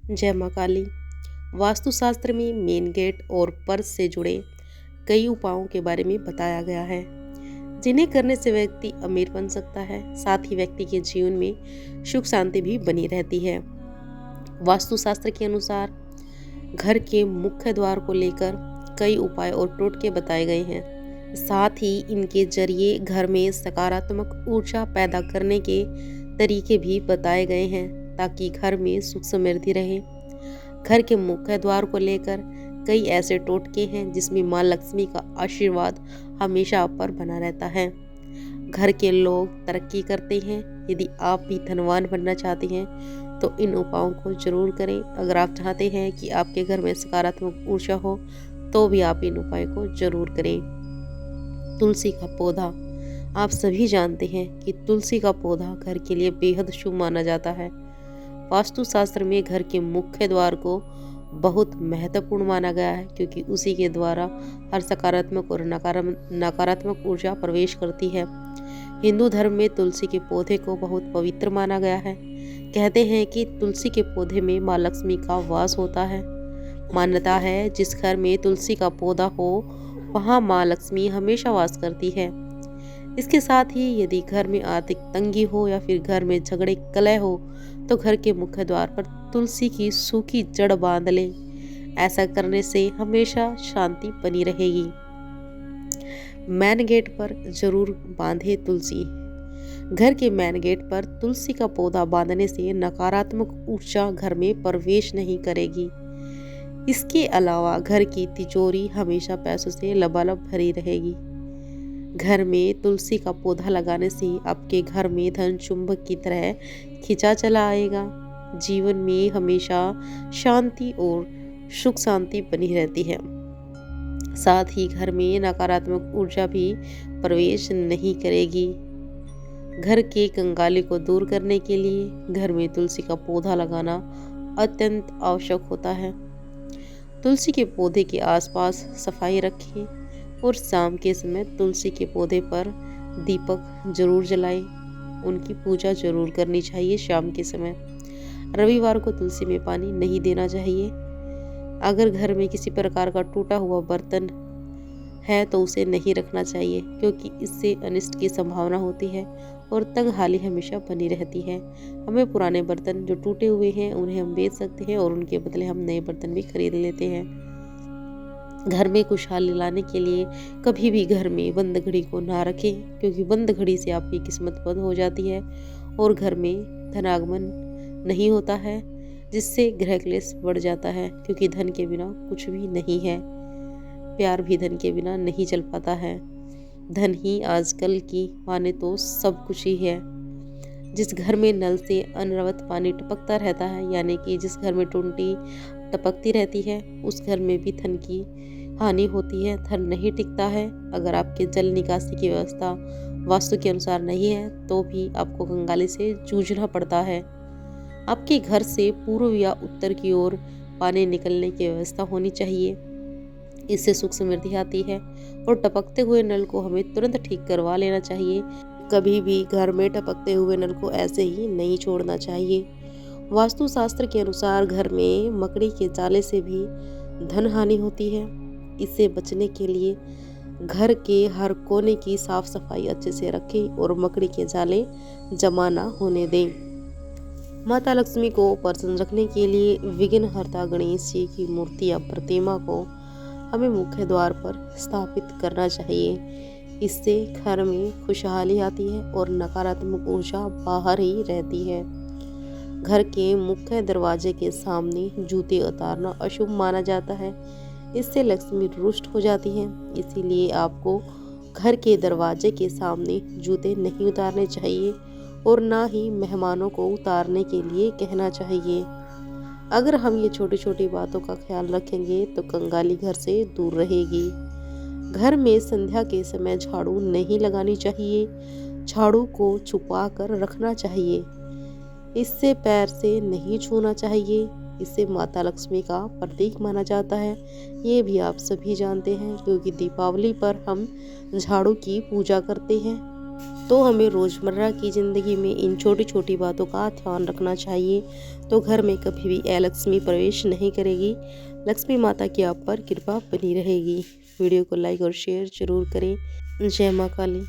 जय माँ काली। वास्तुशास्त्र में मेन गेट और पर्स से जुड़े कई उपायों के बारे में बताया गया है, जिन्हें करने से व्यक्ति अमीर बन सकता है। साथ ही व्यक्ति के जीवन में सुख शांति भी बनी रहती है। वास्तुशास्त्र के अनुसार घर के मुख्य द्वार को लेकर कई उपाय और टोटके बताए गए हैं। साथ ही इनके जरिए घर में सकारात्मक ऊर्जा पैदा करने के तरीके भी बताए गए हैं, ताकि घर में सुख समृद्धि रहे। घर के मुख्य द्वार को लेकर कई ऐसे टोटके हैं जिसमें माँ लक्ष्मी का आशीर्वाद हमेशा आप पर बना रहता है। घर के लोग तरक्की करते हैं। यदि आप भी धनवान बनना चाहते हैं तो इन उपायों को जरूर करें। अगर आप चाहते हैं कि आपके घर में सकारात्मक ऊर्जा हो तो भी आप इन उपायों को जरूर करें। तुलसी का पौधा, आप सभी जानते हैं कि तुलसी का पौधा घर के लिए बेहद शुभ माना जाता है। वास्तुशास्त्र में घर के मुख्य द्वार को बहुत महत्वपूर्ण माना गया है, क्योंकि उसी के द्वारा हर सकारात्मक और नकारात्मक ऊर्जा प्रवेश करती है। हिंदू धर्म में तुलसी के पौधे को बहुत पवित्र माना गया है। कहते हैं कि तुलसी के पौधे में माँ लक्ष्मी का वास होता है। मान्यता है जिस घर में तुलसी का पौधा हो वहाँ माँ लक्ष्मी हमेशा वास करती है। इसके साथ ही यदि घर में आर्थिक तंगी हो या फिर घर में झगड़े कलह हो तो घर के मुख्य द्वार पर तुलसी की सूखी जड़ बांध लें। ऐसा करने से हमेशा शांति बनी रहेगी। मेन गेट पर जरूर बांधे तुलसी। घर के मेन गेट पर तुलसी का पौधा बांधने से नकारात्मक ऊर्जा घर में प्रवेश नहीं करेगी। इसके अलावा घर की तिजोरी हमेशा पैसों से लबालब भरी रहेगी। घर में तुलसी का पौधा लगाने से आपके घर में धन चुंबक की तरह खिंचा चला आएगा। जीवन में हमेशा शांति और सुख शांति बनी रहती है। साथ ही घर में नकारात्मक ऊर्जा भी प्रवेश नहीं करेगी। घर के कंगाली को दूर करने के लिए घर में तुलसी का पौधा लगाना अत्यंत आवश्यक होता है। तुलसी के पौधे के आसपास सफाई रखें और शाम के समय तुलसी के पौधे पर दीपक जरूर जलाएं। उनकी पूजा जरूर करनी चाहिए शाम के समय। रविवार को तुलसी में पानी नहीं देना चाहिए। अगर घर में किसी प्रकार का टूटा हुआ बर्तन है तो उसे नहीं रखना चाहिए, क्योंकि इससे अनिष्ट की संभावना होती है और तंगहाली हमेशा बनी रहती है। हमें पुराने बर्तन जो टूटे हुए हैं उन्हें हम बेच सकते हैं और उनके बदले हम नए बर्तन भी खरीद लेते हैं। घर में खुशहाली लाने के लिए कभी भी घर में बंद घड़ी को ना रखें, क्योंकि बंद घड़ी से आपकी किस्मत बंद हो जाती है और घर में धनागमन नहीं होता है, जिससे गृह क्लेश बढ़ जाता है। क्योंकि धन के बिना कुछ भी नहीं है। प्यार भी धन के बिना नहीं चल पाता है। धन ही आजकल की माने तो सब कुछ ही है। जिस घर में नल से अनवरत पानी टपकता रहता है, यानी कि जिस घर में टूंटी टपकती रहती है, उस घर में भी धन की हानि होती है। धन नहीं टिकता है। अगर आपके जल निकासी की व्यवस्था वास्तु के अनुसार नहीं है तो भी आपको कंगाली से जूझना पड़ता है। आपके घर से पूर्व या उत्तर की ओर पानी निकलने की व्यवस्था होनी चाहिए। इससे सुख समृद्धि आती है। और टपकते हुए नल को हमें तुरंत ठीक करवा लेना चाहिए। कभी भी घर में टपकते हुए नल को ऐसे ही नहीं छोड़ना चाहिए। वास्तुशास्त्र के अनुसार घर में मकड़ी के जाले से भी धन हानि होती है। इससे बचने के लिए घर के हर कोने की साफ सफाई अच्छे से रखें और मकड़ी के जाले जमा ना होने दें। माता लक्ष्मी को प्रसन्न रखने के लिए विघ्नहर्ता गणेश जी की मूर्ति या प्रतिमा को हमें मुख्य द्वार पर स्थापित करना चाहिए। इससे घर में खुशहाली आती है और नकारात्मक ऊर्जा बाहर ही रहती है। घर के मुख्य दरवाजे के सामने जूते उतारना अशुभ माना जाता है। इससे लक्ष्मी रुष्ट हो जाती है। इसीलिए आपको घर के दरवाजे के सामने जूते नहीं उतारने चाहिए और ना ही मेहमानों को उतारने के लिए कहना चाहिए। अगर हम ये छोटी छोटी बातों का ख्याल रखेंगे तो कंगाली घर से दूर रहेगी। घर में संध्या के समय झाड़ू नहीं लगानी चाहिए। झाड़ू को छुपा कर रखना चाहिए। इससे पैर से नहीं छूना चाहिए। इसे माता लक्ष्मी का प्रतीक माना जाता है। ये भी आप सभी जानते हैं, क्योंकि दीपावली पर हम झाड़ू की पूजा करते हैं। तो हमें रोज़मर्रा की ज़िंदगी में इन छोटी छोटी बातों का ध्यान रखना चाहिए। तो घर में कभी भी अलक्ष्मी प्रवेश नहीं करेगी। लक्ष्मी माता की आप पर कृपा बनी रहेगी। वीडियो को लाइक और शेयर जरूर करें। जय माँ काली।